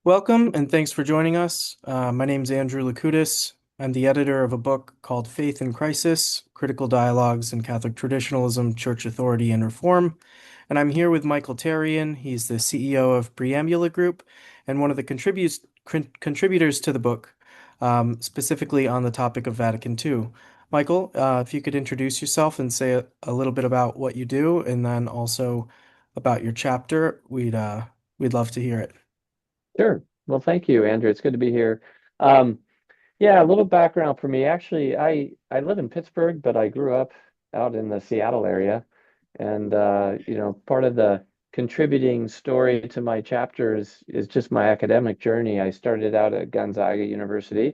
Welcome and thanks for joining us. My name's Andrew Lakudis. I'm the editor of a book called Faith in Crisis: Critical Dialogues in Catholic Traditionalism, Church Authority, and Reform. And I'm here with Michel Therrien. He's the CEO of Preambula Group and one of the contributors to the book, specifically on the topic of Vatican II. Michael, if you could introduce yourself and say a little bit about what you do, and then also about your chapter, we'd love to hear it. Sure. Well, thank you, Andrew. It's good to be here. Um, yeah, a little background for me. Actually, I live in Pittsburgh, but I grew up out in the Seattle area. And part of the contributing story to my chapter is just my academic journey. I started out at Gonzaga University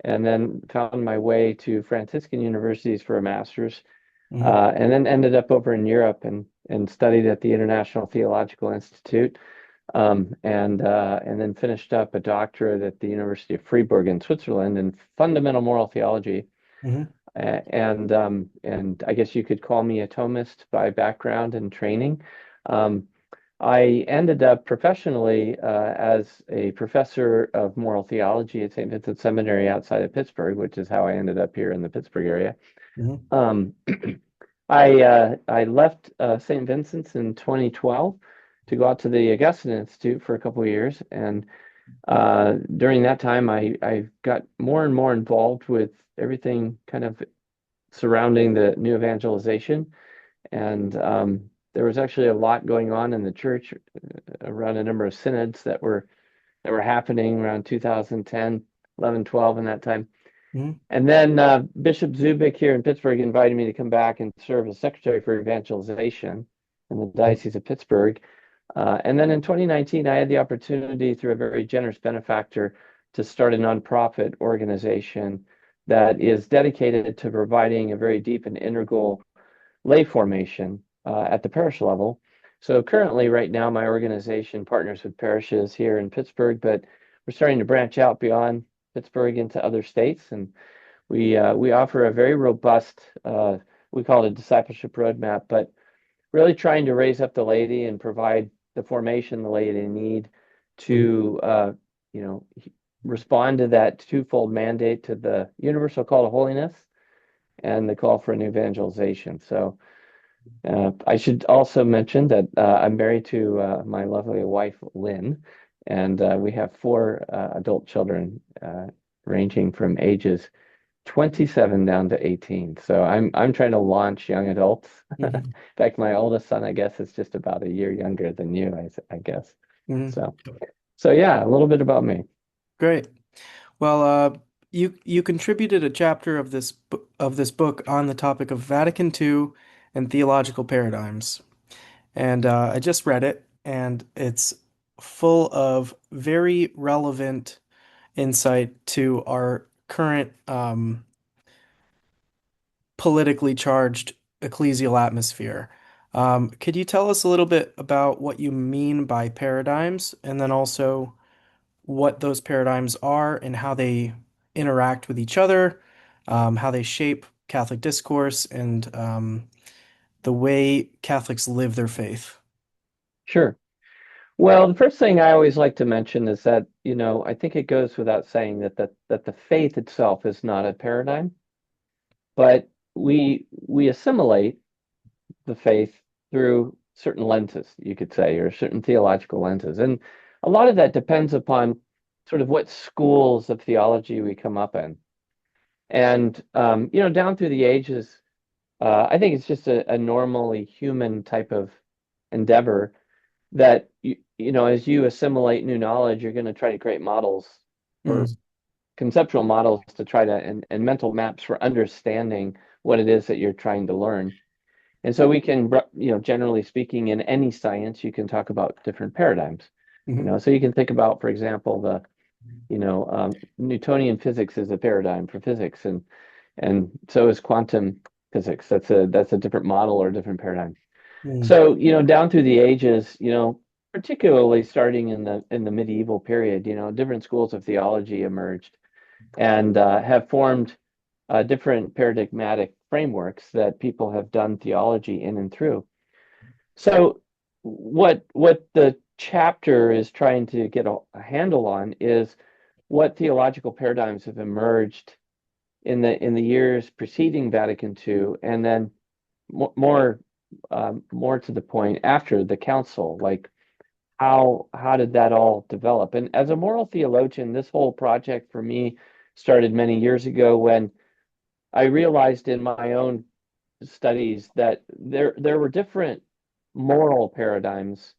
and then found my way to Franciscan universities for a master's, Mhm. and then ended up over in Europe and studied at the International Theological Institute, and then finished up a doctorate at the University of Freiburg in Switzerland in fundamental moral theology. Mhm. And I guess you could call me a Thomist by background and training. Um, I ended up professionally as a professor of moral theology at St. Vincent Seminary outside of Pittsburgh, which is how I ended up here in the Pittsburgh area. Mhm. Um, I left St. Vincent's in 2012 to go out to the Augustine Institute for a couple of years, and during that time, I got more and more involved with everything kind of surrounding the new evangelization, and there was actually a lot going on in the church around a number of synods that were happening around 2010, 11, 12, in that time. Mhm. And then Bishop Zubik here in Pittsburgh invited me to come back and serve as secretary for evangelization in the Diocese of Pittsburgh. And then in 2019, I had the opportunity through a very generous benefactor to start a nonprofit organization that is dedicated to providing a very deep and integral lay formation at the parish level. So currently, right now, my organization partners with parishes here in Pittsburgh, but we're starting to branch out beyond Pittsburgh into other states, and we offer a very robust, we call it a discipleship roadmap, but really trying to raise up the laity and provide the formation the laity need Mhm. to you know respond to that twofold mandate, to the universal call to holiness and the call for an evangelization. So I should also mention that I'm married to my lovely wife, Lynn, and we have four adult children ranging from ages 27 down to 18. So I'm trying to launch young adults. In Mhm. fact, my oldest son, I guess, is just about a year younger than you, I guess. Mhm. So so yeah, a little bit about me. Great. Well, you contributed a chapter of this book on the topic of Vatican II and theological paradigms, and I just read it, and it's full of very relevant insight to our current politically charged ecclesial atmosphere. Could you tell us a little bit about what you mean by paradigms, and then also what those paradigms are and how they interact with each other, how they shape Catholic discourse, and the way Catholics live their faith? Sure. Well, the first thing I always like to mention is that, I think it goes without saying that the faith itself is not a paradigm, but we assimilate the faith through certain lenses, you could say, or certain theological lenses. And a lot of that depends upon sort of what schools of theology we come up in. And, down through the ages, I think it's just a normally human type of endeavor that, as you assimilate new knowledge, you're going to try to create models, or Mm, conceptual models to try to, and mental maps for understanding what it is that you're trying to learn. And so we can, generally speaking, in any science, you can talk about different paradigms. mhm, So you can think about, for example, Newtonian physics is a paradigm for physics, and so is quantum physics. That's a different model or a different paradigm. mm, So, down through the ages, particularly starting in the medieval period, different schools of theology emerged and have formed different paradigmatic frameworks that people have done theology in and through. So what the chapter is trying to get a handle on is what theological paradigms have emerged in the years preceding Vatican II, and then more more to the point after the council, like how did that all develop? And as a moral theologian, this whole project for me started many years ago when I realized in my own studies that there were different moral paradigms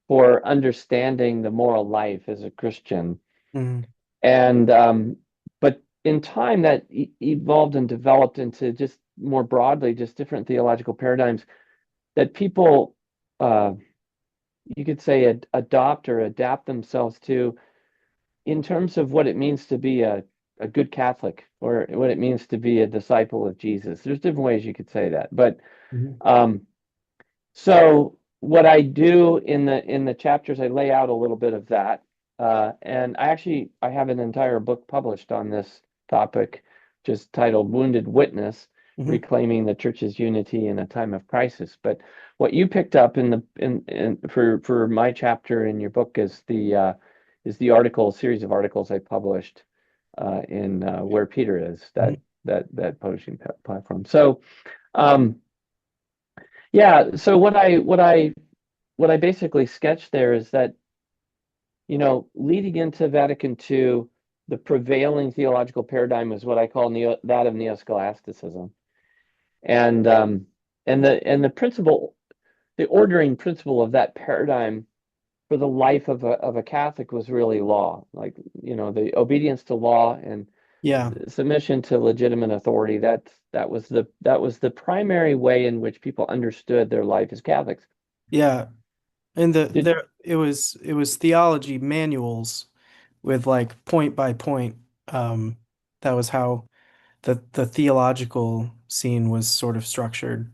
for understanding the moral life as a Christian. Mhm. And but in time that evolved and developed into just more broadly, just different theological paradigms that people uh, you could say adopt or adapt themselves to in terms of what it means to be a good Catholic or what it means to be a disciple of Jesus. There's different ways you could say that, but Mhm. um, so what I do in the chapters, I lay out a little bit of that, and I have an entire book published on this topic, just titled "Wounded Witness: Mhm. Reclaiming the Church's Unity in a Time of Crisis." But what you picked up in for my chapter in your book is the article series of articles I published in Where Peter Is, Mhm. that publishing platform. So. Um, yeah, so what I basically sketched there is that, leading into Vatican II, the prevailing theological paradigm is what I call that of neo-scholasticism. And the principle, the ordering principle of that paradigm for the life of a Catholic was really law, like, the obedience to law and Yeah. submission to legitimate authority. That was the primary way in which people understood their life as Catholics. Yeah. And Did it was theology manuals with like point by point. Um, that was how the theological scene was sort of structured.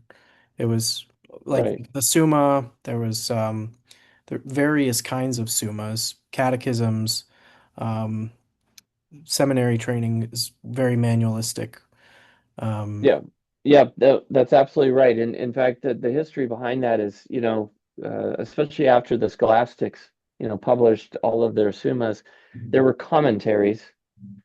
It was like right. the Summa, there was there various kinds of summas, catechisms, um, seminary training is very manualistic. Um, Yeah, yeah, that's absolutely right. And in fact, the history behind that is, especially after the scholastics, published all of their summas, there were commentaries,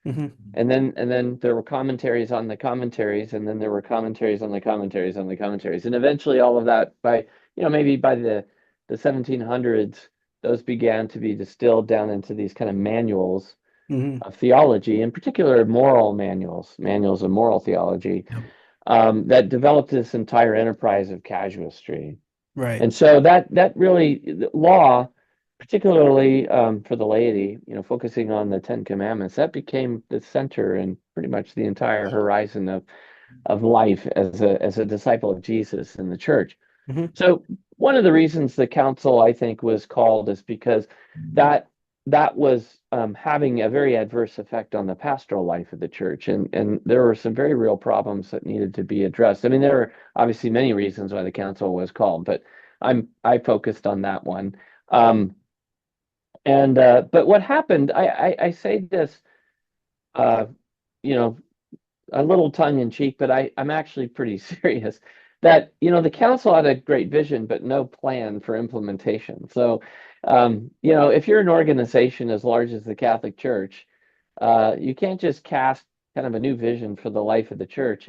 mhm, and then there were commentaries on the commentaries, and then there were commentaries on the commentaries on the commentaries, and eventually all of that by, maybe by the 1700s, those began to be distilled down into these kind of manuals mhm, of theology, in particular moral manuals, manuals of moral theology yep, that developed this entire enterprise of casuistry. right. And so that really the law, particularly for the laity, focusing on the Ten Commandments, that became the center and pretty much the entire horizon of life as a disciple of Jesus in the church. Mhm, So one of the reasons the council, I think, was called is because that that was having a very adverse effect on the pastoral life of the church, and there were some very real problems that needed to be addressed. I mean, there were obviously many reasons why the council was called, but I focused on that one. Um, and but what happened? I say this, uh, you know, a little tongue in cheek, but I'm actually pretty serious that, the council had a great vision, but no plan for implementation. So, if you're an organization as large as the Catholic Church, you can't just cast kind of a new vision for the life of the church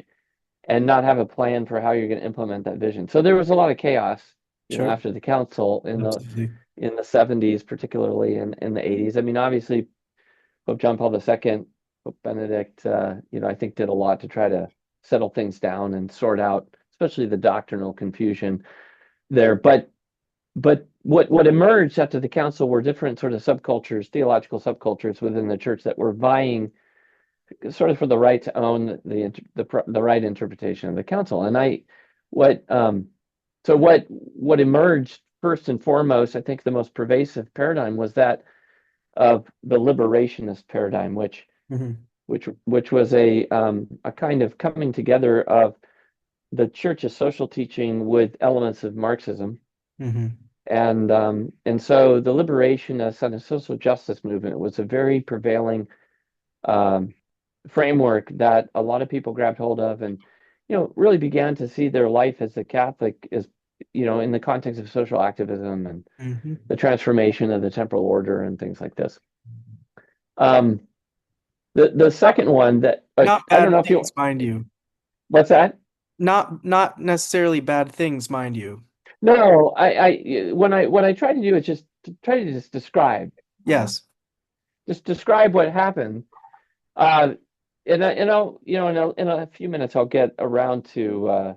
and not have a plan for how you're going to implement that vision. So there was a lot of chaos, sure, after the council absolutely. in the 70s, particularly in the 80s. I mean, obviously Pope John Paul II, Pope Benedict, I think did a lot to try to settle things down and sort out, especially the doctrinal confusion there. But what emerged after the council were different sort of subcultures, theological subcultures within the church that were vying sort of for the right to own the right interpretation of the council. And what what emerged first and foremost, I think the most pervasive paradigm was that of the liberationist paradigm, Mhm, which was a kind of coming together of the church's social teaching with elements of Marxism. mhm, And so the liberationist and the social justice movement was a very prevailing um, framework that a lot of people grabbed hold of and really began to see their life as a Catholic as in the context of social activism and Hmm. the transformation of the temporal order and things like this. Um, the second one that Not I don't bad know if you things, mind you. what's that? Not necessarily bad things, mind you. No, when I try to do it, just to try to just Yes. describe what happened. Uh, and I'll in a few minutes I'll get around to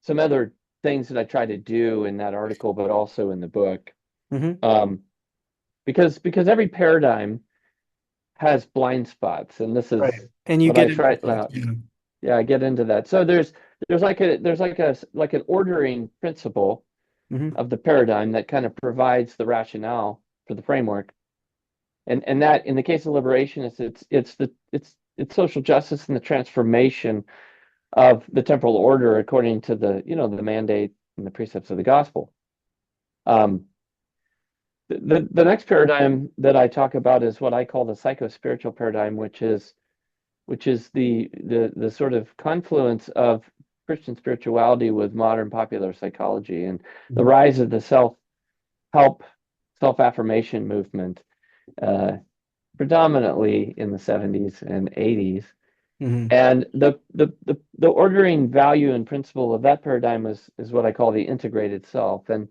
some other things that I try to do in that article, but also in the book. Hmm. Um, because every paradigm has blind spots, and this is Right. And you what I get into try. that. Yeah. Yeah, I get into that. So there's an ordering principle Hmm. of the paradigm that kind of provides the rationale for the framework. And that in the case of liberationists, it's social justice and the transformation of the temporal order according to the mandate and the precepts of the gospel. Um, the next paradigm that I talk about is what I call the psycho-spiritual paradigm, which is the sort of confluence of Christian spirituality with modern popular psychology and the Hmm. rise of the self-help, self-affirmation movement, uh, predominantly in the 70s and 80s. Hmm. And the ordering value and principle of that paradigm is what I call the integrated self. And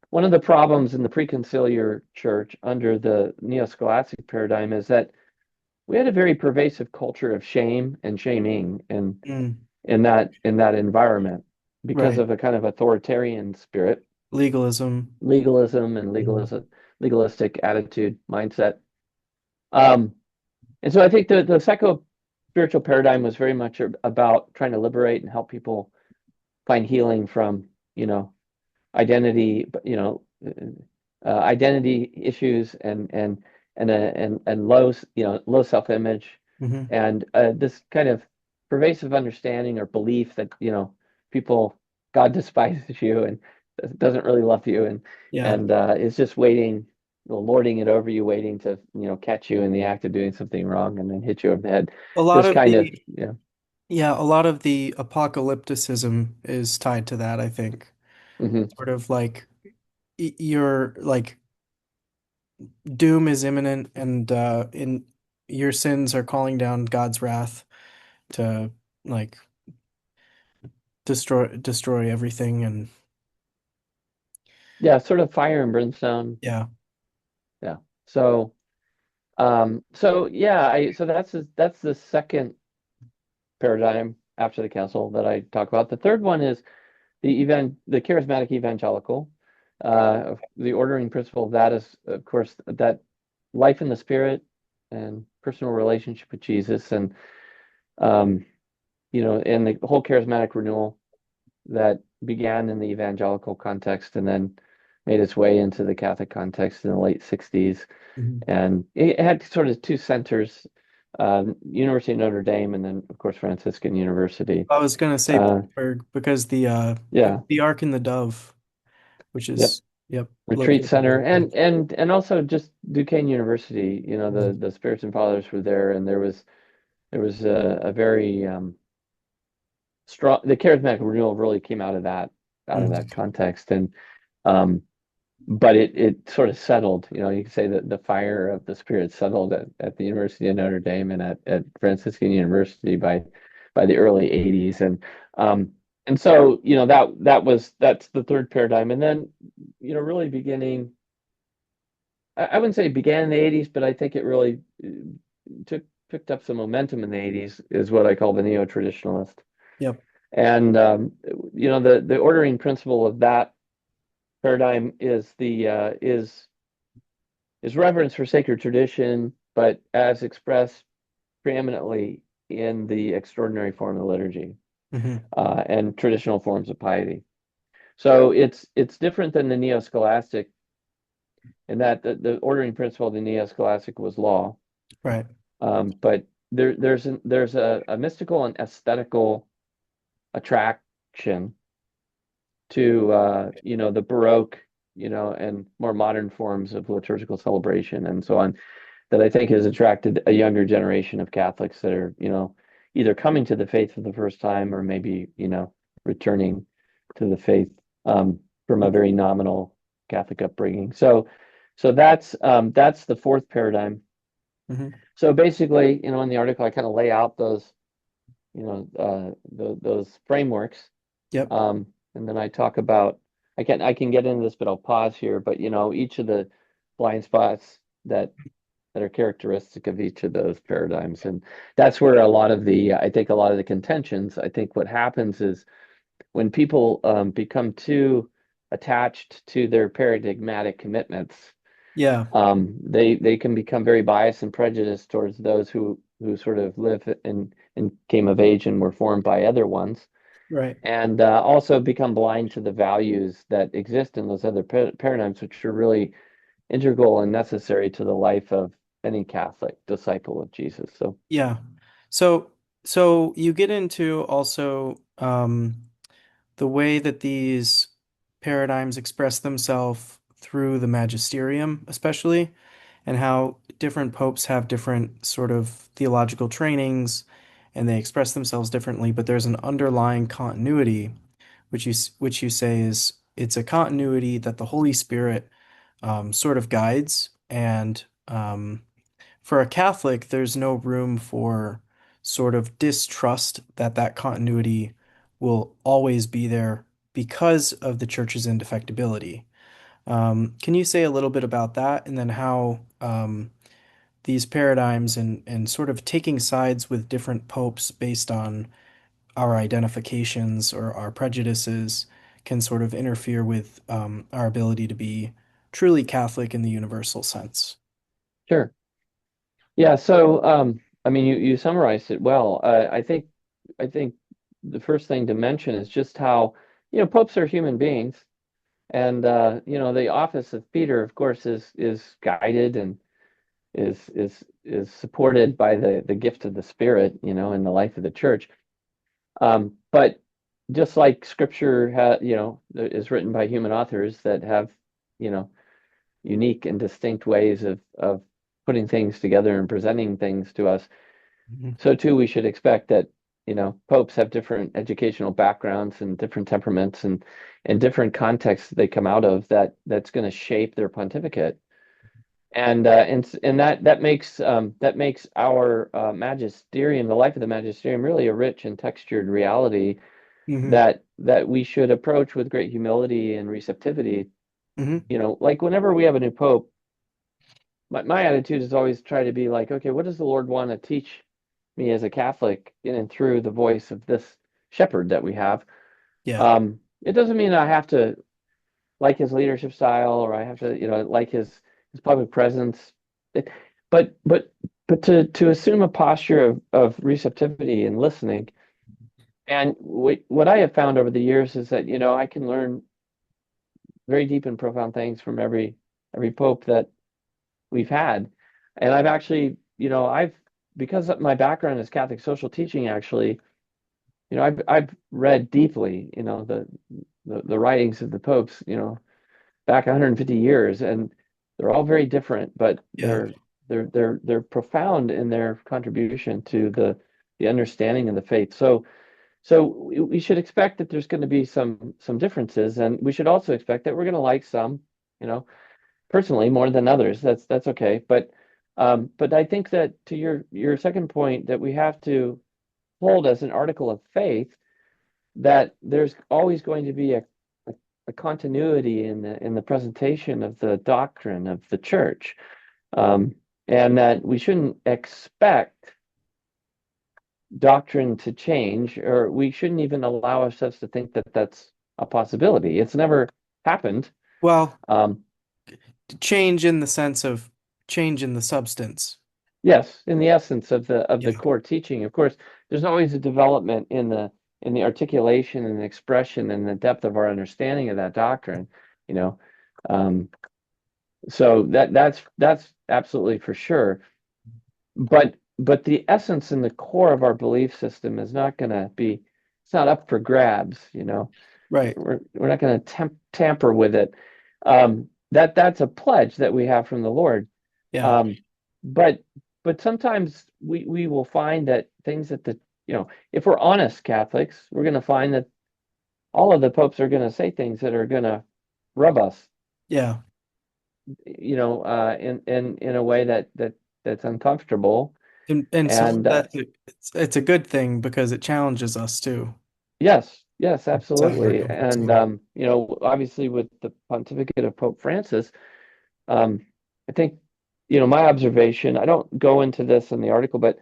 one of the problems in the pre-conciliar church under the neo-scholastic paradigm is that we had a very pervasive culture of shame and shaming Mm. in that environment because Right. of a kind of authoritarian spirit, Legalism. legalism and Mhm. legalistic attitude mindset. Um, and so I think the psycho spiritual paradigm was very much about trying to liberate and help people find healing from, identity, identity issues and low self-image Hmm. and this kind of pervasive understanding or belief that people God despises you and doesn't really love you Yeah. and is just waiting, lording it over you, waiting to catch you in the act of doing something wrong and then hit you over the head. A lot This of kind of the Yeah, a lot of the apocalypticism is tied to that, I think. mhm. Sort of like your like doom is imminent and in your sins are calling down God's wrath to like destroy everything and Yeah, sort of fire and brimstone. yeah. Yeah. So yeah, so that's the second paradigm after the council that I talk about. The third one is the charismatic evangelical. The ordering principle of that is, of course, that life in the spirit and personal relationship with Jesus um, and the whole charismatic renewal that began in the evangelical context and then made its way into the Catholic context in the late 60s. Mhm. And it had sort of two centers, University of Notre Dame and then, of course, Franciscan University. I was gonna say Uh, Pittsburgh because yeah, the Ark and the Dove, which yep. is yep, Retreat located Center there. and also just Duquesne University. The Mhm. the Spirits and Fathers were there, and there was a very strong. The charismatic renewal really came out of that Mhm. context, and um, but it sort of settled. You could say that the fire of the Spirit settled at the University of Notre Dame and at Franciscan University by the early 80s, um, and so that's the third paradigm, and then really beginning. I wouldn't say it began in the 80s, but I think it really picked up some momentum in the 80s, is what I call the neo-traditionalist. Yep. And the ordering principle of that paradigm is reverence for sacred tradition, but as expressed preeminently in the extraordinary form of liturgy Hmm. and traditional forms of piety. So it's different than the neo-scholastic in that the ordering principle of the neo-scholastic was law. Right. But there's a mystical and aesthetical attraction to the Baroque, and more modern forms of liturgical celebration and so on that I think has attracted a younger generation of Catholics that are either coming to the faith for the first time or maybe returning to the faith from a very nominal Catholic upbringing. So that's the fourth paradigm. Hmm. So basically, in the article, I kind of lay out those, those frameworks, Yep. and then I talk about. I can get into this, but I'll pause here. But each of the blind spots that are characteristic of each of those paradigms, and that's where I think a lot of the contentions. I think what happens is when people become too attached to their paradigmatic commitments, Yeah. they can become very biased and prejudiced towards those who sort of live and came of age and were formed by other ones, Right. and also become blind to the values that exist in those other paradigms, which are really integral and necessary to the life of any Catholic disciple of Jesus. So Yeah. So so you get into also the way that these paradigms express themselves through the Magisterium, especially, and how different popes have different sort of theological trainings and they express themselves differently, but there's an underlying continuity, which you say is it's a continuity that the Holy Spirit sort of guides. And for a Catholic, there's no room for sort of distrust that that continuity will always be there because of the church's indefectibility. Can you say a little bit about that and then how these paradigms and sort of taking sides with different popes based on our identifications or our prejudices can sort of interfere with our ability to be truly Catholic in the universal sense? sure. Yeah, so I mean you summarized it well. I think the first thing to mention is just how, popes are human beings, and the office of Peter, of course, is guided and is supported by the gift of the Spirit, in the life of the church. But just like Scripture is written by human authors that have, you know, unique and distinct ways of putting things together and presenting things to us, Mhm. so too we should expect that, popes have different educational backgrounds and different temperaments and different contexts they come out of that's going to shape their pontificate. And that makes our magisterium, the life of the magisterium, really a rich and textured reality Mhm. that we should approach with great humility and receptivity. Mhm. Like whenever we have a new pope, my attitude is always try to be like, okay, what does the Lord want to teach me as a Catholic in and through the voice of this shepherd that we have? Yeah. It doesn't mean I have to like his leadership style or I have to, like his public presence. It, but but to assume a posture of receptivity and listening. And what I have found over the years is that, I can learn very deep and profound things from every pope that we've had. And I've actually, I've because of my background is Catholic social teaching, actually, I've read deeply, the writings of the popes, back 150 years, and they're all very different, but Yeah. they're profound in their contribution to the understanding of the faith. So we should expect that there's going to be some differences, and we should also expect that we're going to like some, you know, personally more than others. That's okay. But I think that to your second point, that we have to hold as an article of faith that there's always going to be a continuity in the presentation of the doctrine of the church, um, and that we shouldn't expect doctrine to change, or we shouldn't even allow ourselves to think that that's a possibility. It's never happened. Well, Um, change in the sense of change in the substance. yes, in the essence of the Yeah. core teaching, of course, there's always a development in the articulation and expression and the depth of our understanding of that doctrine. You know, um, so that's absolutely for sure. But the essence and the core of our belief system is not going to be. It's not up for grabs. Right. We're not going to tamper with it. That's a pledge that we have from the Lord. Yeah. Um, but but sometimes we will find that things that if we're honest Catholics, we're going to find that all of the popes are going to say things that are going to rub us, Yeah. in a way that's uncomfortable. And some And of that it's a good thing because it challenges us too. yes, yes, It's out of our absolutely. comfort And zone. obviously with the pontificate of Pope Francis, um, I think, my observation, I don't go into this in the article, but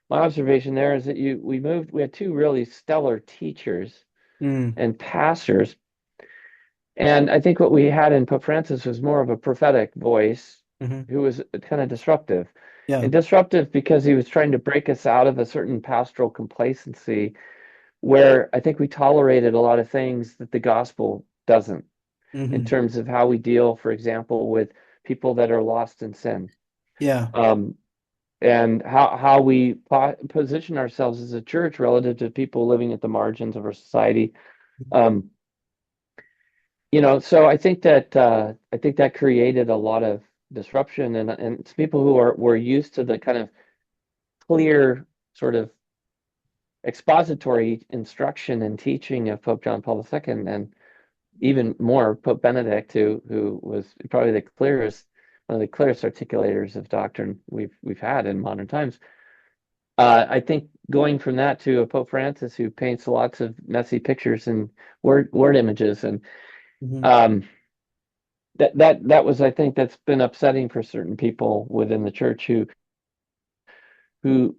my observation there is that we had two really stellar teachers Mm, and pastors. And I think what we had in Pope Francis was more of a prophetic voice hmm. who was kind of disruptive. Yeah. And disruptive because he was trying to break us out of a certain pastoral complacency where I think we tolerated a lot of things that the gospel doesn't, in Hmm. terms of how we deal, for example, with people that are lost in sin. Yeah. Um, and how we position ourselves as a church relative to people living at the margins of our society. Um, so I think that created a lot of disruption, and it's people who were used to the kind of clear sort of expository instruction and teaching of Pope John Paul II, and even more Pope Benedict, who was probably one of the clearest articulators of doctrine we've had in modern times. I think going from that to a Pope Francis who paints lots of messy pictures and word images, and Hmm. um, that was, I think, that's been upsetting for certain people within the church who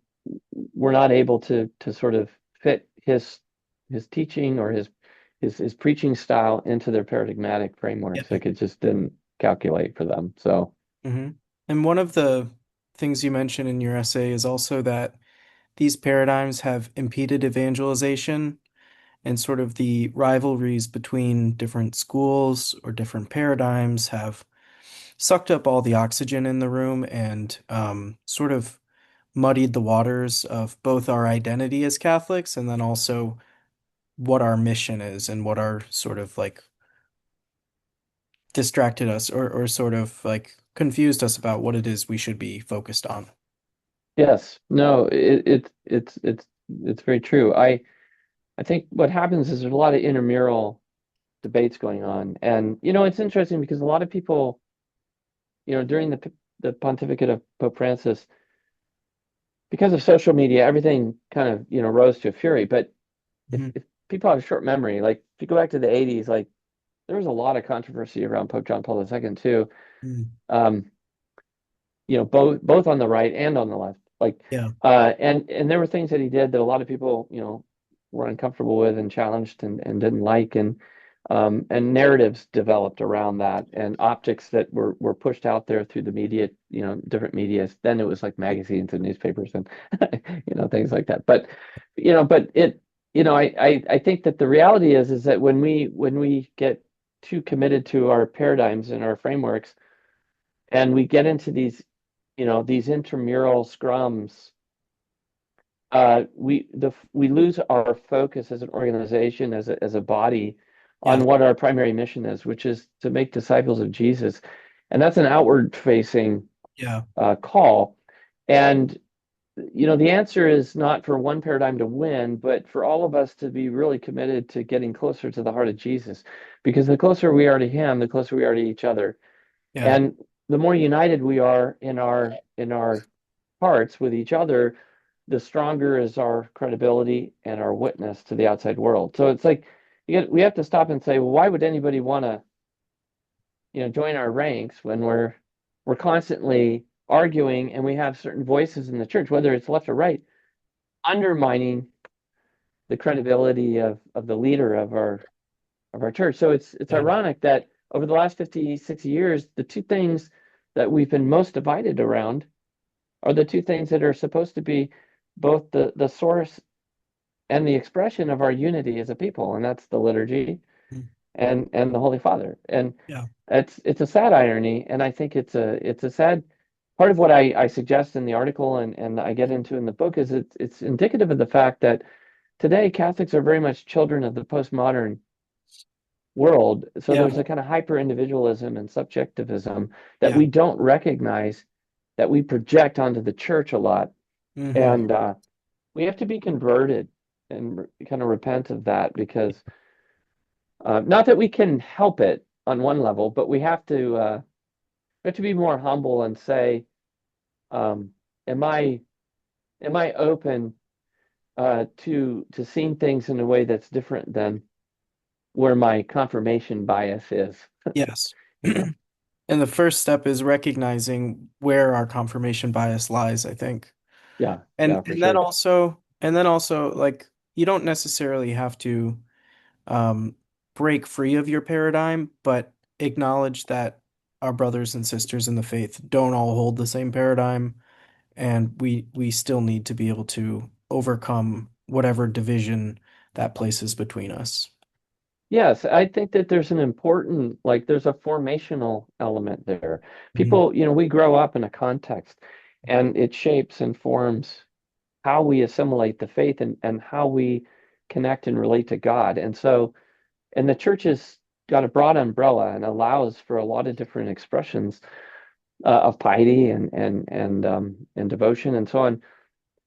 were not able to sort of fit his teaching or his preaching style into their paradigmatic frameworks. Yeah. Like it just didn't calculate for them. So Hmm. And one of the things you mentioned in your essay is also that these paradigms have impeded evangelization and sort of the rivalries between different schools or different paradigms have sucked up all the oxygen in the room and sort of muddied the waters of both our identity as Catholics and then also what our mission is and what our sort of like distracted us or sort of like confused us about what it is we should be focused on. yes, no, it's very true. I think what happens is there's a lot of intramural debates going on, and it's interesting because a lot of people, during the pontificate of Pope Francis, because of social media, everything kind of, rose to a fury. But Hmm. if people have a short memory, like if you go back to the 80s, like there was a lot of controversy around Pope John Paul II too. Mm. Um, both on the right and on the left. Like, Yeah. and there were things that he did that a lot of people, were uncomfortable with and challenged and didn't like, and narratives developed around that, and optics that were pushed out there through the media, different media. Then it was like magazines and newspapers and things like that. But I think that the reality is that when we get too committed to our paradigms and our frameworks, and we get into these intramural scrums, we lose our focus as an organization, as a body, Yeah. on what our primary mission is, which is to make disciples of Jesus, and that's an outward facing Yeah. call. And the answer is not for one paradigm to win, but for all of us to be really committed to getting closer to the heart of Jesus, because the closer we are to Him, the closer we are to each other, Yeah. and the more united we are in our hearts with each other, the stronger is our credibility and our witness to the outside world. So it's like we have to stop and say, well, why would anybody want to, join our ranks when we're constantly arguing and we have certain voices in the church, whether it's left or right, undermining the credibility of the leader of our church. So it's Yeah. ironic that over the last 50, 60 years, the two things that we've been most divided around are the two things that are supposed to be both the source and the expression of our unity as a people, and that's the liturgy Mm. and the Holy Father. And Yeah. it's a sad irony, and I think it's a sad part of what I suggest in the article, and I get into in the book, is it's indicative of the fact that today Catholics are very much children of the postmodern world. So Yeah. there's a kind of hyper individualism and subjectivism that Yeah. we don't recognize, that we project onto the church a lot. Hmm. And we have to be converted and kind of repent of that, because Not that we can help it on one level, but we have to be more humble and say, um, am I open to seeing things in a way that's different than where my confirmation bias is, Yes. you know? And the first step is recognizing where our confirmation bias lies, I think. Yeah, And yeah, for sure. and then also like you don't necessarily have to um break free of your paradigm, but acknowledge that our brothers and sisters in the faith don't all hold the same paradigm, and we still need to be able to overcome whatever division that places between us. Yes, I think that there's an important, like, there's a formational element there. Mhm. People, we grow up in a context and it shapes and forms how we assimilate the faith and how we connect and relate to God. And the church has got a broad umbrella and allows for a lot of different expressions of piety and devotion and so on.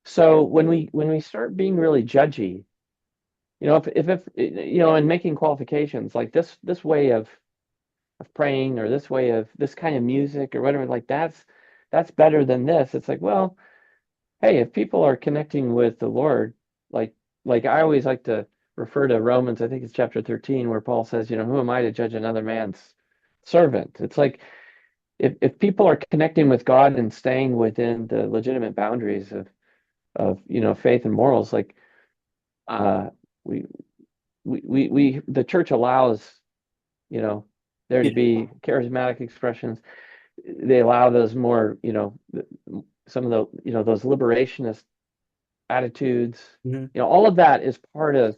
So when we start being really judgy, and making qualifications like this way of praying or this way of this kind of music or whatever, like that's better than this. It's like, well, hey, if people are connecting with the Lord, like like I always like to refer to Romans, I think it's chapter 13, where Paul says, who am I to judge another man's servant? It's like if people are connecting with God and staying within the legitimate boundaries of faith and morals, like uh we the church allows, you know, there to Yeah. be charismatic expressions. They allow those more, some of the, those liberationist attitudes. Mhm. All of that is part of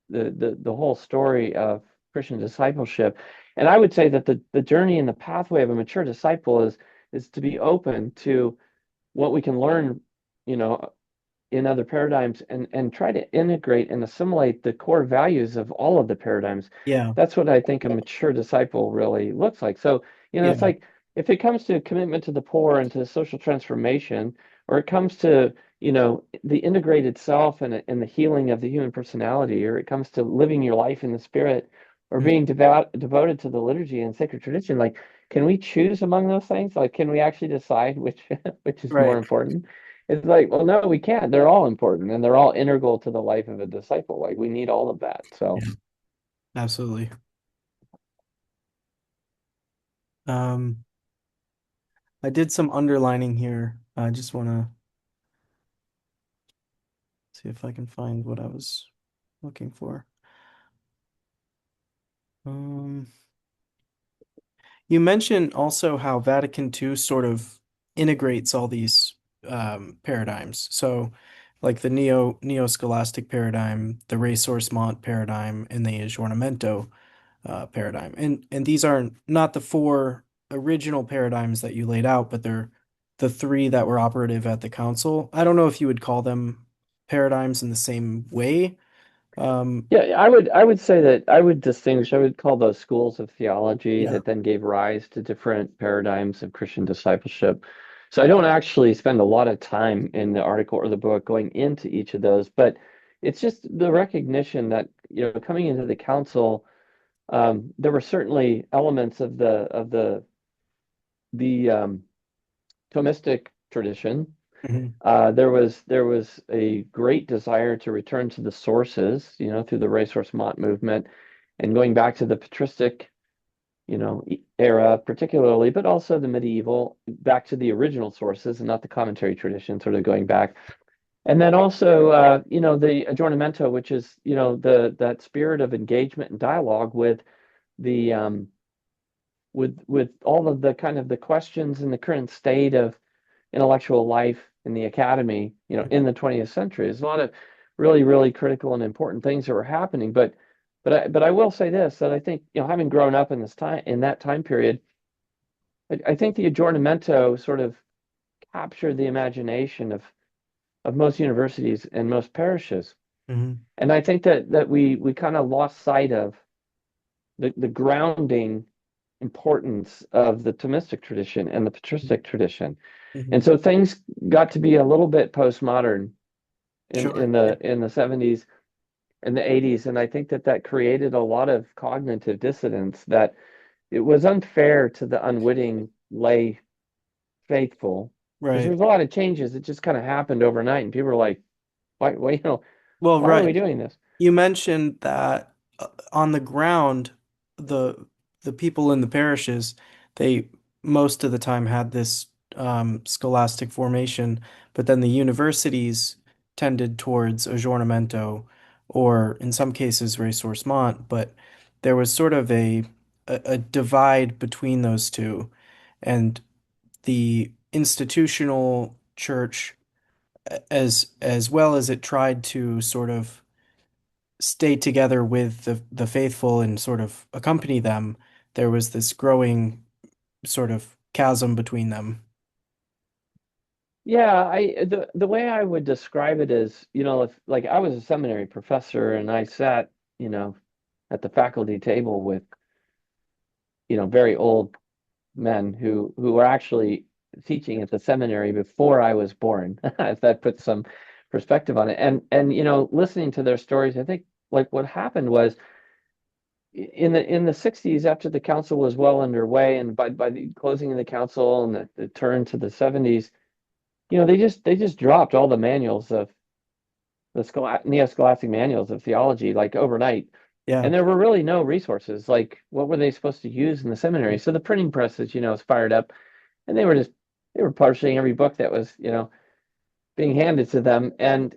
the whole story of Christian discipleship. And I would say that the journey and the pathway of a mature disciple is to be open to what we can learn, you know, in other paradigms and try to integrate and assimilate the core values of all of the paradigms. Yeah. That's what I think a mature disciple really looks like. So, it's Yeah. like if it comes to commitment to the poor and to social transformation, or it comes to, the integrated self and the healing of the human personality, or it comes to living your life in the spirit, or Mhm. being devoted to the liturgy and sacred tradition, like, can we choose among those things? Like, can we actually decide which which is more Right. important? It's like, well, no, we can't. They're all important and they're all integral to the life of a disciple. Like, we need all of that. So, Yeah. Absolutely. Um, I did some underlining here. I just want to see if I can find what I was looking for. Um, you mentioned also how Vatican II sort of integrates all these paradigms. So, like the neo-scholastic paradigm, the ressourcement paradigm, and the aggiornamento paradigm. And these are not the four original paradigms that you laid out, but they're the three that were operative at the council. I don't know if you would call them paradigms in the same way. Um, yeah, I would say that I would call those schools of theology yeah. that then gave rise to different paradigms of Christian discipleship. So I don't actually spend a lot of time in the article or the book going into each of those, but it's just the recognition that, coming into the council, there were certainly elements of the Thomistic tradition. Mhm. There was a great desire to return to the sources, through the resource Mont movement and going back to the patristic, era, particularly, but also the medieval, back to the original sources and not the commentary tradition, sort of going back. And then also, the aggiornamento, which is, that spirit of engagement and dialogue the with all of the kind of the questions in the current state of intellectual life in the academy, in the 20th century. There's a lot of really, really critical and important things that were happening. But I will say this, that I think, having grown up in that time period, I think the aggiornamento sort of captured the imagination of most universities and most parishes. Mhm. And I think that we kind of lost sight of the grounding importance of the Thomistic tradition and the patristic tradition. And Mhm. so things got to be a little bit postmodern in Sure. in the in the 70s, in the 80s, and I think that that created a lot of cognitive dissonance that it was unfair to the unwitting lay faithful because there Right. was a lot of changes that just kind of happened overnight, and people were like, why, Well, why are we right. doing this? You mentioned that on the ground, the the people in the parishes, they most of the time had this scholastic formation, but then the universities tended towards aggiornamento, or in some cases ressourcement, but there was sort of a divide between those two, and the institutional church, as well as it tried to sort of stay together with the faithful and sort of accompany them, there was this growing sort of chasm between them. Yeah, the way I would describe it is, if like I was a seminary professor and I sat, at the faculty table with, very old men who were actually teaching at the seminary before I was born, if that puts some perspective on it. And listening to their stories, I think like what happened was in the 60s, after the council was well underway, and by the closing of the council and the turn to the 70s, they just dropped all the manuals of the neo-scholastic manuals of theology like overnight. Yeah. And there were really no resources. Like, what were they supposed to use in the seminary? So the printing presses, was fired up, and they were publishing every book that was, being handed to them. And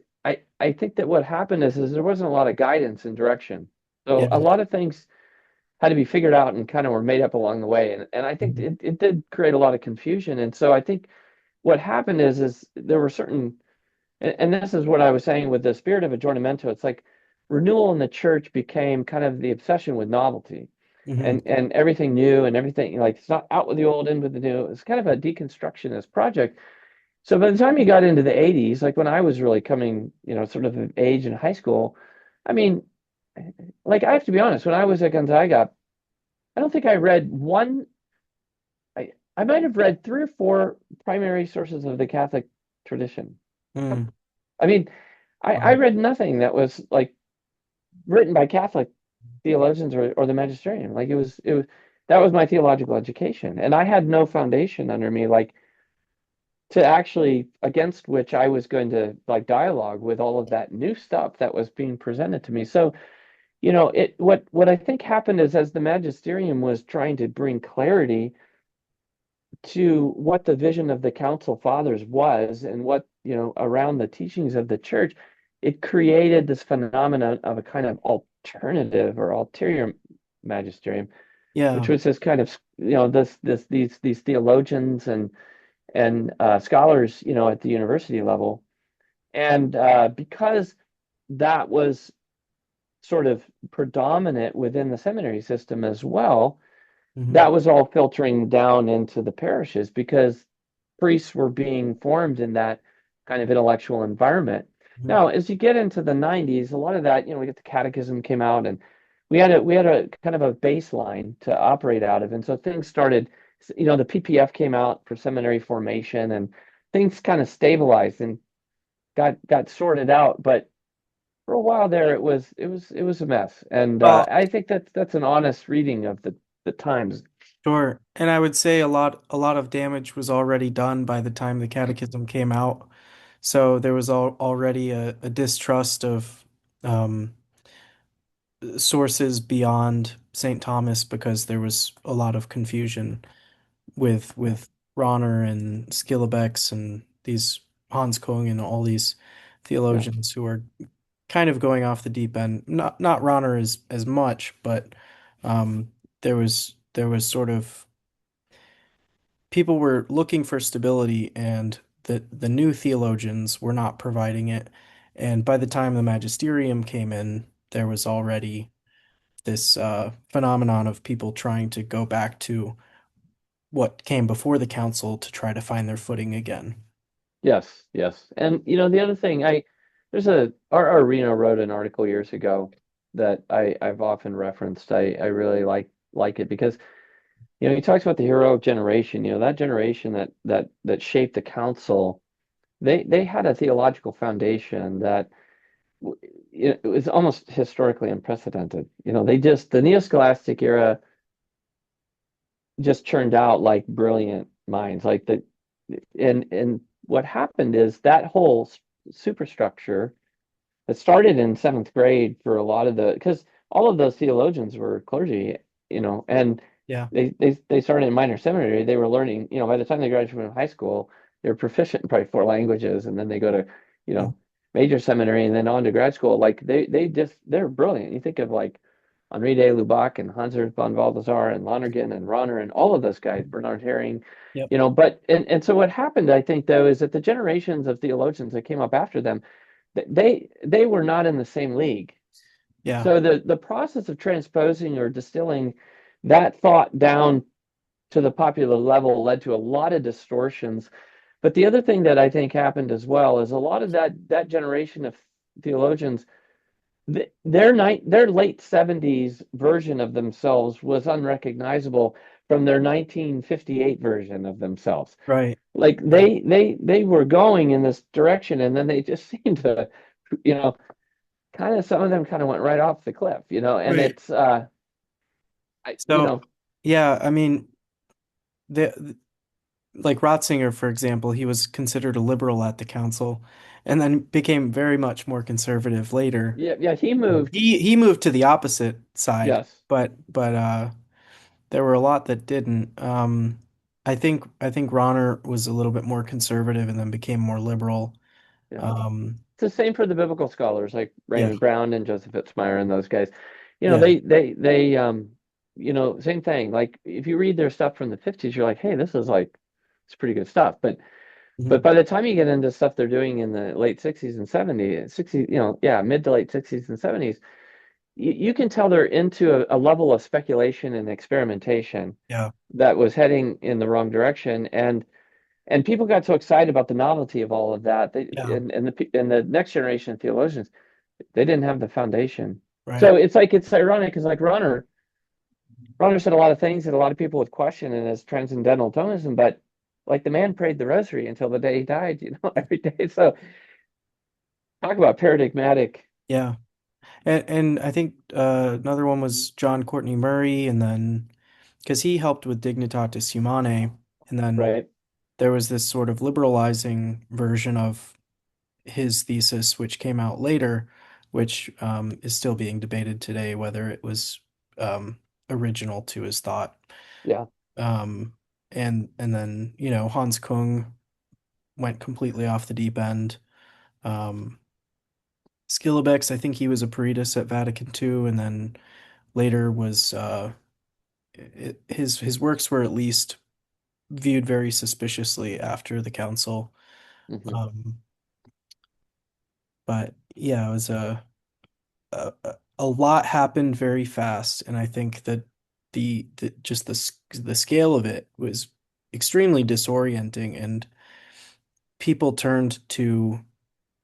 I think that what happened is there wasn't a lot of guidance and direction. So a Yeah. lot of things had to be figured out and kind of were made up along the way. And I think Mhm. it did create a lot of confusion. And so I think what happened is there were certain, and this is what I was saying with the spirit of aggiornamento. It's like renewal in the church became kind of the obsession with novelty Mhm. and everything new and everything like it's not out with the old, in with the new. It's kind of a deconstructionist project. So by the time you got into the 80s, like when I was really coming, sort of of age in high school, I mean, like I have to be honest, when I was at Gonzaga, I don't think I read one. I might have read three or four primary sources of the Catholic tradition. Mm. I mean, I Wow. read nothing that was like written by Catholic theologians or the Magisterium. Like it was that was my theological education, and I had no foundation under me, like to actually against which I was going to like dialogue with all of that new stuff that was being presented to me. So, what I think happened is as the Magisterium was trying to bring clarity to what the vision of the council fathers was and what, around the teachings of the church, it created this phenomenon of a kind of alternative or ulterior magisterium, which Yeah. was this kind of, these theologians and scholars, at the university level. And because that was sort of predominant within the seminary system as well, Mhm. that was all filtering down into the parishes because priests were being formed in that kind of intellectual environment. Mhm. Now, as you get into the 90s, a lot of that, we get the catechism came out and we had a kind of a baseline to operate out of. And so things started, the PPF came out for seminary formation and things kind of stabilized and got sorted out. But for a while there, it was a mess. And Well, I think that's an honest reading of the times. sure. And I would say a lot of damage was already done by the time the catechism came out. So there was already a distrust of um, sources beyond St. Thomas because there was a lot of confusion Yeah. with Ronner and Skillebex and these Hans Kung and all these Yeah. theologians who are kind of going off the deep end. Not Ronner as much, but there was sort of people were looking for stability, and the new theologians were not providing it. And by the time the Magisterium came in, there was already this phenomenon of people trying to go back to what came before the council to try to find their footing again. Yes, yes. And the other thing, there's R.R. Reno wrote an article years ago that I've often referenced. I really like it because he talks about the heroic generation, that generation that shaped the council. They had a theological foundation that it was almost historically unprecedented. The neo-scholastic era just churned out like brilliant minds. And what happened is that whole superstructure that started in seventh grade for a lot of because all of those theologians were clergy, and Yeah. they started in minor seminary. They were learning, by the time they graduated from high school, they're proficient in probably four languages, and then they go to, you Mm. know, major seminary and then on to grad school. Like they're brilliant. You think of like Henri de Lubac and Hans Urs von Balthasar and Lonergan and Rahner and all of those guys, Bernard Herring, Yep. but and so what happened, I think, though, is that the generations of theologians that came up after them, they were not in the same league. Yeah. So the process of transposing or distilling that thought down to the popular level led to a lot of distortions. But the other thing that I think happened as well is a lot of that generation of theologians, their late 70s version of themselves was unrecognizable from their 1958 version of themselves. Right. Like Right. they were going in this direction, and then they just seemed to, you know, kind of some of them kind of went right off the cliff, and Right. it's I, So, yeah, I mean, like Ratzinger, for example, he was considered a liberal at the council and then became very much more conservative later. yeah, yeah, he moved. He moved to the opposite side, Yes. but there were a lot that didn't. I think Ronner was a little bit more conservative and then became more liberal. Yeah. Um, It's the same for the biblical scholars like yeah, Raymond Brown and Joseph Fitzmyer and those guys. yeah, Same thing. Like if you read their stuff from the 50s, you're like, hey, this is like it's pretty good stuff. But mhm, by the time you get into stuff they're doing in the late 60s and 70s, 60s, yeah, mid to late 60s and 70s, you can tell they're into a level of speculation and experimentation yeah, that was heading in the wrong direction. And people got so excited about the novelty of all of that. yeah, And the next generation of theologians, they didn't have the foundation. right. So it's ironic because like Runner said a lot of things that a lot of people would question in his transcendental Thomism, but like the man prayed the rosary until the day he died, every day. So talk about paradigmatic. Yeah. And I think another one was John Courtney Murray, and then because he helped with Dignitatis Humanae, and then Right? there was this sort of liberalizing version of his thesis, which came out later, which is still being debated today, whether it was original to his thought. Yeah. Um, and then, Hans Kung went completely off the deep end. Um, Skillebeck's, I think he was a Peritus at Vatican II, and then later was his works were at least viewed very suspiciously after the council. Hmm. Um, but yeah, it was a lot happened very fast, and I think that the just the scale of it was extremely disorienting, and people turned to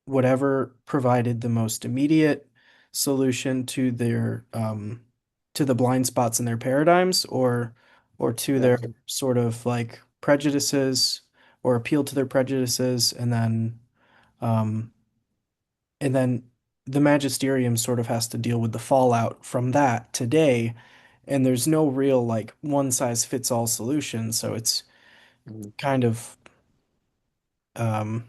whatever provided the most immediate solution to the blind spots in their paradigms, or to their Yes. sort of like prejudices, or appeal to their prejudices, um and then the magisterium sort of has to deal with the fallout from that today, and there's no real like one size fits all solution, so it's Mhm. kind of um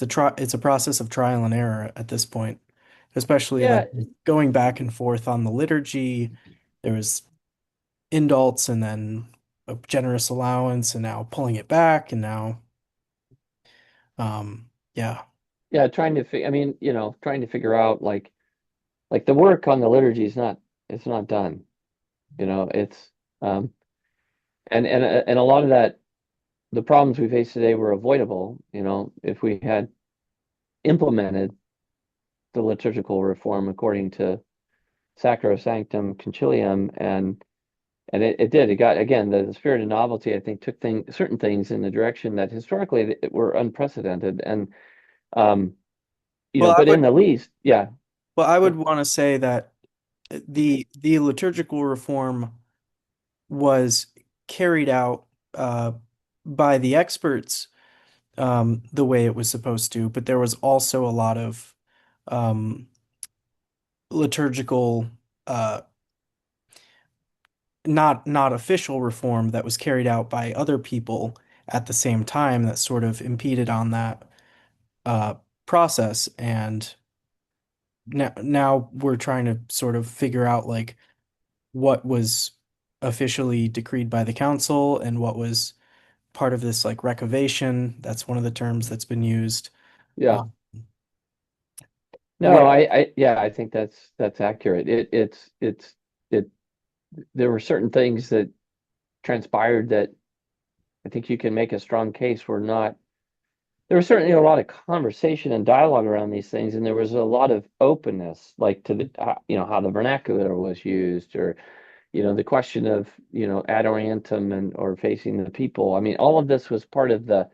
it's a process of trial and error at this point, especially like Yeah. going back and forth on the liturgy. There was indults, and then a generous allowance, and now pulling it back, and now yeah, Yeah. I mean, trying to figure out like the work on the liturgy it's not done. It's um and a lot of that the problems we face today were avoidable, if we had implemented the liturgical reform according to Sacrosanctum Concilium, and it did. It got, again, the spirit of novelty, I think, took certain things in the direction that historically were unprecedented. And um, well I but in would the least, yeah. well I would Go- want to say that the liturgical reform was carried out by the experts the way it was supposed to, but there was also a lot of um, liturgical, uh, not official reform that was carried out by other people at the same time that sort of impeded on that uh, process. And now we're trying to sort of figure out like what was officially decreed by the council and what was part of this like recovation. That's one of the terms that's been used. Yeah. Um, No, where, yeah, I think that's accurate. It there were certain things that transpired that I think you can make a strong case were not. There was certainly a lot of conversation and dialogue around these things, and there was a lot of openness, like to the how the vernacular was used, or the question of ad orientem and or facing the people. I mean, all of this was part of the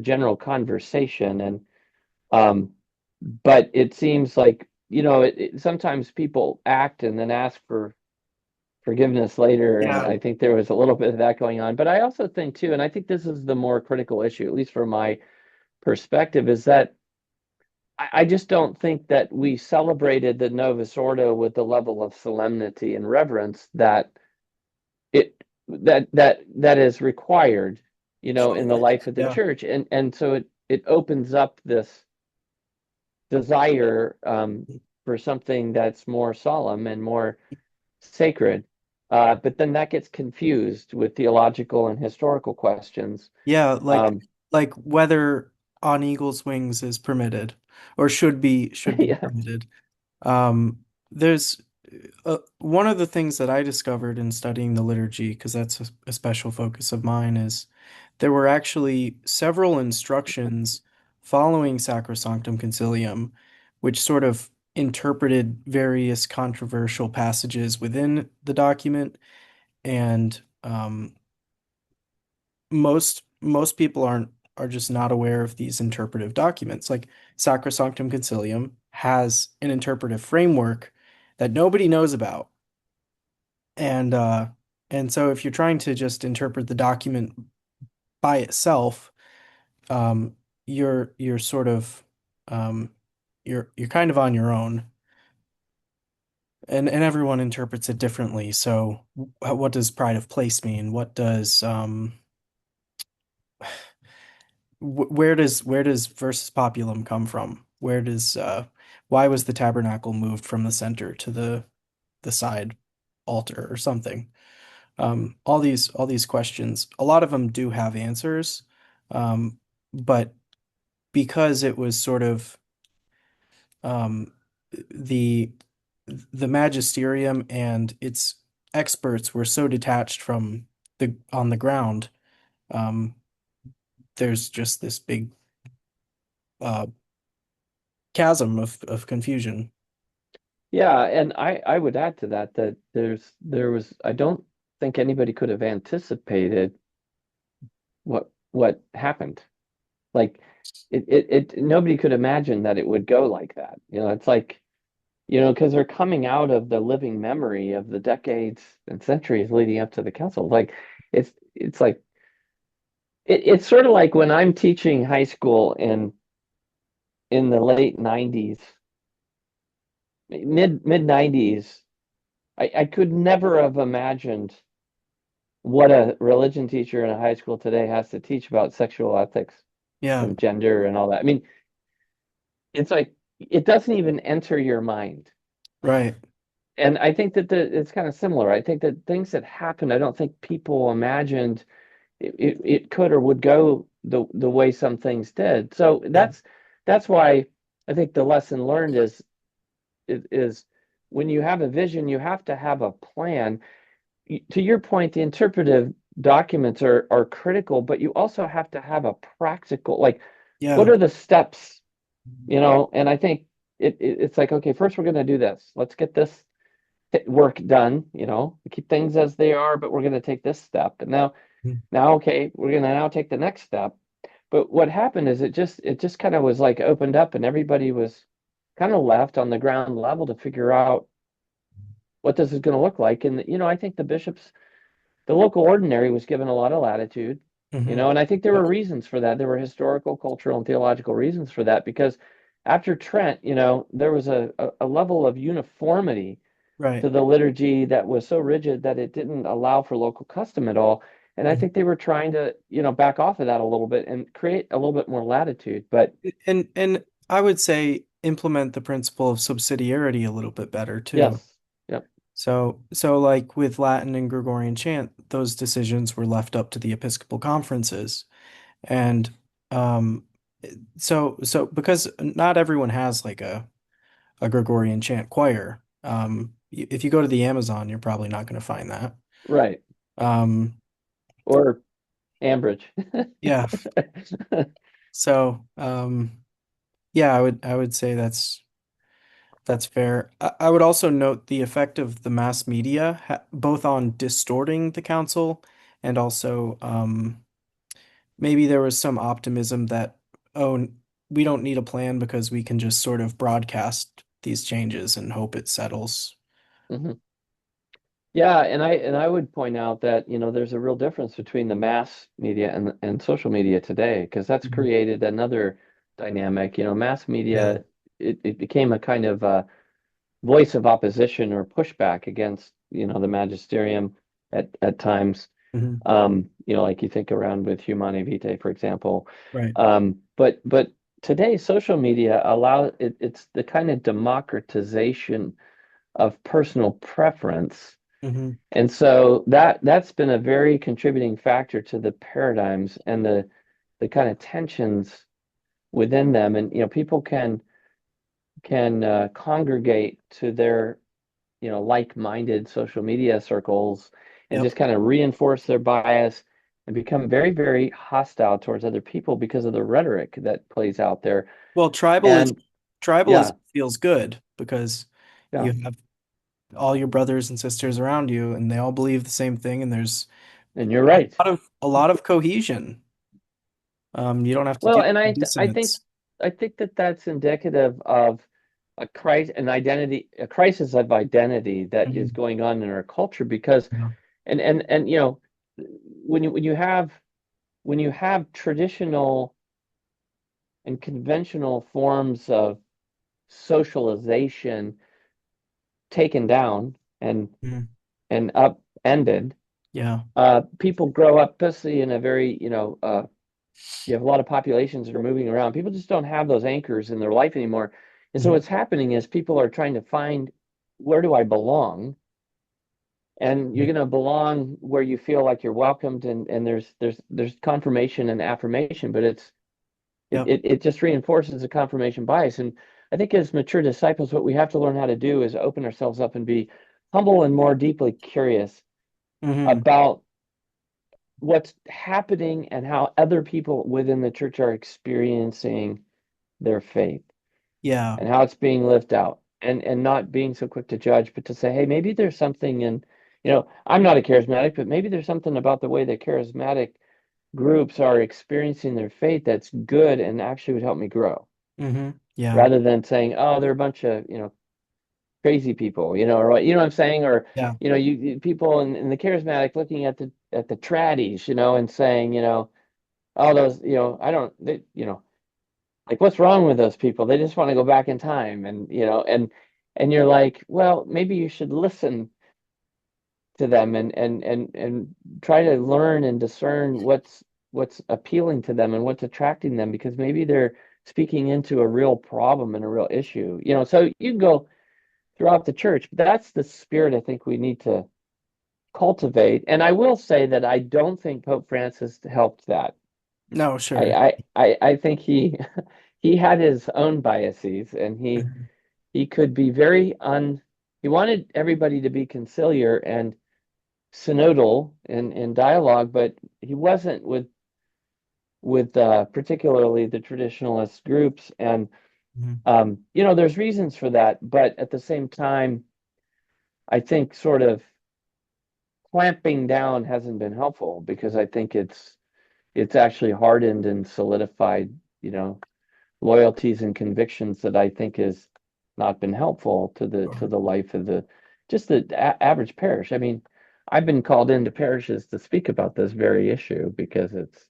general conversation, and um, but it seems like sometimes people act and then ask for forgiveness later, and yeah, I think there was a little bit of that going on. But I also think too, and I think this is the more critical issue, at least from my perspective, is that I just don't think that we celebrated the Novus Ordo with the level of solemnity and reverence it that is required, in the life of the yeah, church, and so it opens up this desire for something that's more solemn and more sacred. But then that gets confused with theological and historical questions. yeah, Um, like whether on eagle's wings is permitted or should be yeah, permitted. There's one of the things that I discovered in studying the liturgy, because that's a special focus of mine, is there were actually several instructions following Sacrosanctum Concilium, which sort of interpreted various controversial passages within the document, and most people are just not aware of these interpretive documents. Like Sacrosanctum Concilium has an interpretive framework that nobody knows about. And so if you're trying to just interpret the document by itself, um you're sort of um you're kind of on your own. And everyone interprets it differently. So what does pride of place mean? What does where does versus populum come from? Where does why was the tabernacle moved from the center to the side altar or something? All these questions, a lot of them do have answers, um, but because it was sort of um, the the magisterium and its experts were so detached from the on the ground, um, there's just this big uh, chasm of confusion. yeah, and I would add to that that there was I don't think anybody could have anticipated what happened. Like nobody could imagine that it would go like that. It's like, because they're coming out of the living memory of the decades and centuries leading up to the council. Like it's like it's sort of like when I'm teaching high school in the late 90s, mid 90s, I could never have imagined what a religion teacher in a high school today has to teach about sexual ethics Yeah, and gender and all that. I mean, it's like it doesn't even enter your mind. right. And I think that it's kind of similar. I think that things that happened, I don't think people imagined it could or would go the way some things did. So Yeah, that's why I think the lesson learned is when you have a vision, you have to have a plan. To your point, the interpretive documents are critical, but you also have to have a practical, like, what yeah, are the steps, And I think it's like, okay, first we're going to do this. Let's get this work done, keep things as they are, but we're going to take this step. And now, okay, we're going to now take the next step. But what happened is it just kind of was like opened up and everybody was kind of left on the ground level to figure out what this is going to look like. And, I think the local ordinary was given a lot of latitude, hmm and I think there yeah, were reasons for that. There were historical, cultural, and theological reasons for that because after Trent, there was a level of uniformity Right. to the liturgy that was so rigid that it didn't allow for local custom at all. And I Mhm. think they were trying to, back off of that a little bit and create a little bit more latitude. But And I would say implement the principle of subsidiarity a little bit better too. yes, yep, So like with Latin and Gregorian chant, those decisions were left up to the Episcopal conferences. And um so because not everyone has like a Gregorian chant choir. If you go to the Amazon, you're probably not going to find that. right. Um Or Ambridge. yeah. So yeah, I would say that's fair. I would also note the effect of the mass media, both on distorting the council and also maybe there was some optimism that, oh, we don't need a plan because we can just sort of broadcast these changes and hope it settles. Mhm. Yeah, and I would point out that, there's a real difference between the mass media and social media today, because that's Mhm. created another dynamic. Mass Yeah. media, it became a kind of voice of opposition or pushback against, the magisterium at times. Hmm. Like you think around with Humanae Vitae, for example. Right. But today, social media it's the kind of democratization of personal preference. Hmm. And so that's been a very contributing factor to the paradigms and the kind of tensions within them. And people can congregate to their like-minded social media circles and Yep. just kind of reinforce their bias and become very, very hostile towards other people because of the rhetoric that plays out there. Well, And tribalism yeah, feels good because yeah, you have all your brothers and sisters around you and they all believe the same thing and there's and you're right. a lot of cohesion. You don't have to Well, deal and with the I think dissonance. that that's indicative of a crisis of identity that is Mhm. going on in our culture because Yeah. and when you have traditional and conventional forms of socialization taken down Mhm. and upended, Yeah. people grow up, especially in a very, you have a lot of populations that are moving around. People just don't have those anchors in their life anymore. And so Mhm. what's happening is people are trying to find, where do I belong? And you're Mhm. going to belong where you feel like you're welcomed, and there's confirmation and affirmation, but it, Yep. it it just reinforces the confirmation bias. And I think as mature disciples, what we have to learn how to do is open ourselves up and be humble and more deeply curious Hmm. about what's happening and how other people within the church are experiencing their faith Yeah. and how it's being lived out, and not being so quick to judge, but to say, hey, maybe there's something in, I'm not a charismatic, but maybe there's something about the way the charismatic groups are experiencing their faith that's good and actually would help me grow, Yeah. rather than saying, oh, they're a bunch of, crazy people, or what, what I'm saying, or Yeah. people in the charismatic looking at the tradies, and saying, oh, those, I don't, they, like, what's wrong with those people? They just want to go back in time, and you're like, well, maybe you should listen to them and try to learn and discern what's appealing to them and what's attracting them, because maybe they're speaking into a real problem and a real issue. So you can go throughout the church, but that's the spirit I think we need to cultivate. And I will say that I don't think Pope Francis helped that. No, sure. I think he he had his own biases, and Mhm. he could be he wanted everybody to be conciliar and synodal in dialogue, but he wasn't with particularly the traditionalist groups. And Mhm. there's reasons for that, but at the same time, I think sort of clamping down hasn't been helpful, because I think it's actually hardened and solidified, you know, loyalties and convictions that I think has not been helpful to the Sure. life of just the average parish. I mean, I've been called into parishes to speak about this very issue because it's,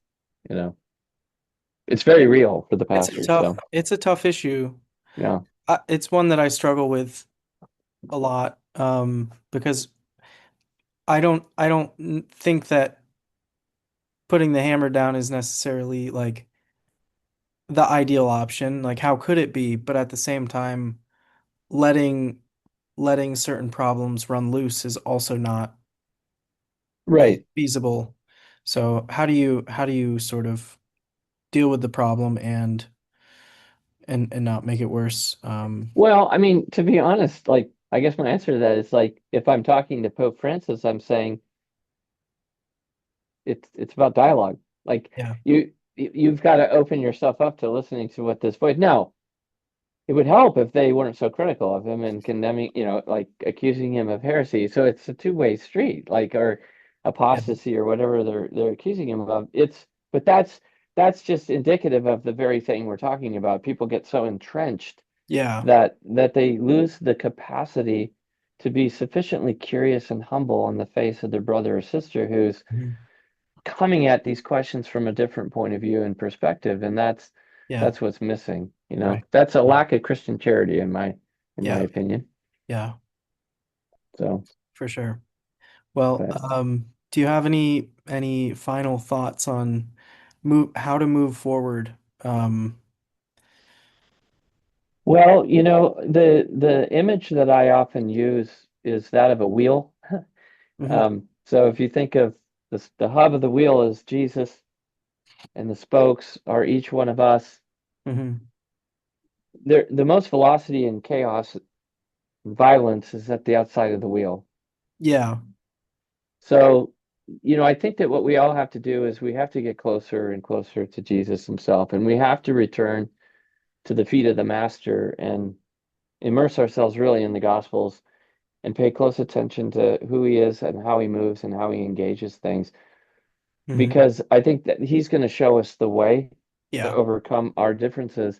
you know, it's very real for the It's a pastors. tough So it's a tough issue. yeah, It's one that I struggle with a lot because I don't think that putting the hammer down is necessarily like the ideal option. Like how could it be? But at the same time, letting letting certain problems run loose is also not right. feasible. So how do you sort of deal with the problem and not make it worse? Well, I mean, to be honest, like I guess my answer to that is like if I'm talking to Pope Francis, I'm saying it's about dialogue. Like Yeah. you've got to open yourself up to listening to what this voice. Now, it would help if they weren't so critical of him and condemning, like accusing him of heresy. So it's a two-way street, like or Yeah. apostasy or whatever they're accusing him of. But that's just indicative of the very thing we're talking about. People get so entrenched Yeah. that they lose the capacity to be sufficiently curious and humble on the face of their brother or sister who's Mhm. coming at these questions from a different point of view and perspective, and that's Yeah. that's what's missing. Right. That's a Right. lack of Christian charity in my Yeah. opinion. Yeah. So, For sure. Well, but do you have any final thoughts on move how to move forward? well, the image that I often use is that of a wheel. Hmm. So if you think of the hub of the wheel is Jesus, and the spokes are each one of us. Hmm. The most velocity and chaos and violence is at the outside of the wheel. Yeah. So, I think that what we all have to do is we have to get closer and closer to Jesus himself, and we have to return to the feet of the Master and immerse ourselves really in the Gospels and pay close attention to who he is and how he moves and how he engages things. Hmm. Because I think that he's going to show us the way to Yeah. overcome our differences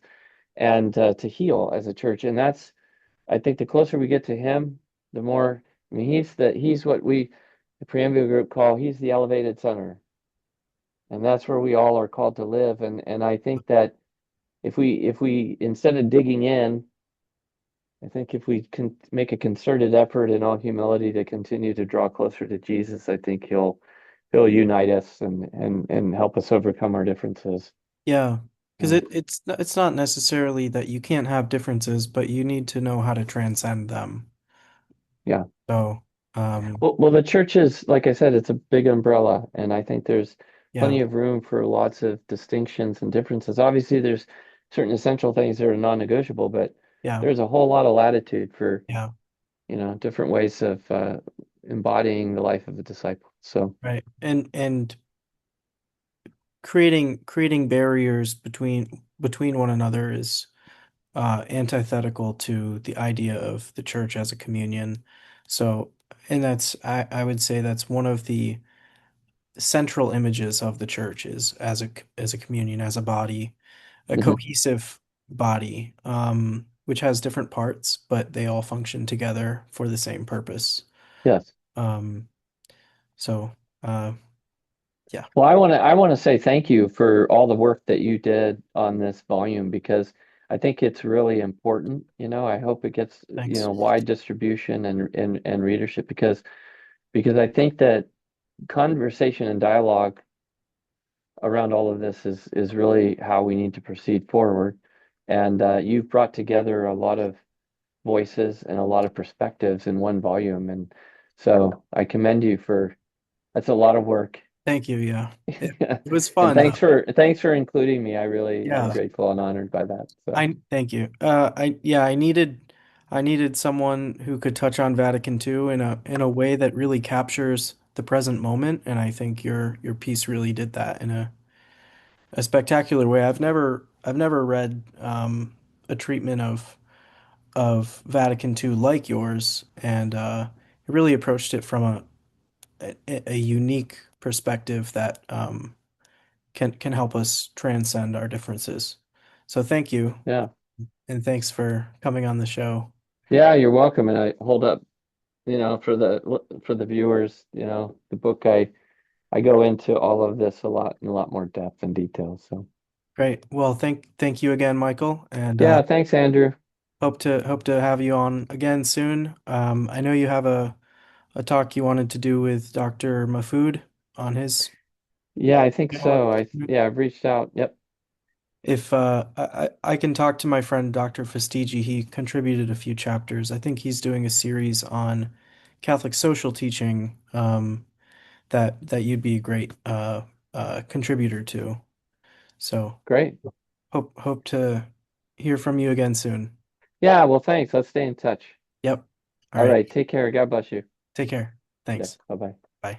and to heal as a church. And I think the closer we get to him, the more, I mean, he's what the preamble group call, he's the elevated center. And that's where we all are called to live. And I think that if we instead of digging in, I think if we can make a concerted effort in all humility to continue to draw closer to Jesus, I think he'll unite us and help us overcome our differences. Yeah. Because Yeah. it's not necessarily that you can't have differences, but you need to know how to transcend them. Yeah. So, Well, the church is, like I said, it's a big umbrella, and I think there's yeah. plenty of room for lots of distinctions and differences. Obviously, there's certain essential things that are non-negotiable, but Yeah. there's a whole lot of latitude for, Yeah. different ways of embodying the life of a disciple. So, Right. And creating barriers between one another is antithetical to the idea of the church as a communion. So, and I would say that's one of the central images of the church is as a communion, as a body, a mhm. cohesive body, which has different parts, but they all function together for the same purpose. Yes. Um, so, uh, yeah, Well, I want to say thank you for all the work that you did on this volume because I think it's really important. I hope it gets, thanks. wide distribution and readership because I think that conversation and dialogue around all of this is really how we need to proceed forward. And you've brought together a lot of voices and a lot of perspectives in one volume, and so I commend you for that's a lot of work. Thank you. Yeah, it was And fun. thanks for including me. I'm Yeah, grateful and honored by that. So I thank you. I needed someone who could touch on Vatican II in a way that really captures the present moment, and I think your piece really did that in a spectacular way. I've never read a treatment of Vatican II like yours, and it really approached it from a unique perspective that can help us transcend our differences. So thank you, yeah, and thanks for coming on the show. yeah, you're welcome. And I hold up, for the viewers, the book I go into all of this a lot in a lot more depth and detail. So Great. Well, thank you again, Michael, and Yeah, thanks, Andrew. hope to have you on again soon. I know you have a talk you wanted to do with Dr. Mahfood on his Yeah, I think channel. so. Yeah, I've reached out. Yep. If I can talk to my friend Dr. Fastigi, he contributed a few chapters. I think he's doing a series on Catholic social teaching that you'd be a great contributor to. So Great. hope to hear from you again soon. Yeah, well, thanks. Let's stay in touch. Yep. All All right. right. Take care. God bless you. Take care. Yep. Thanks. Bye-bye. Bye.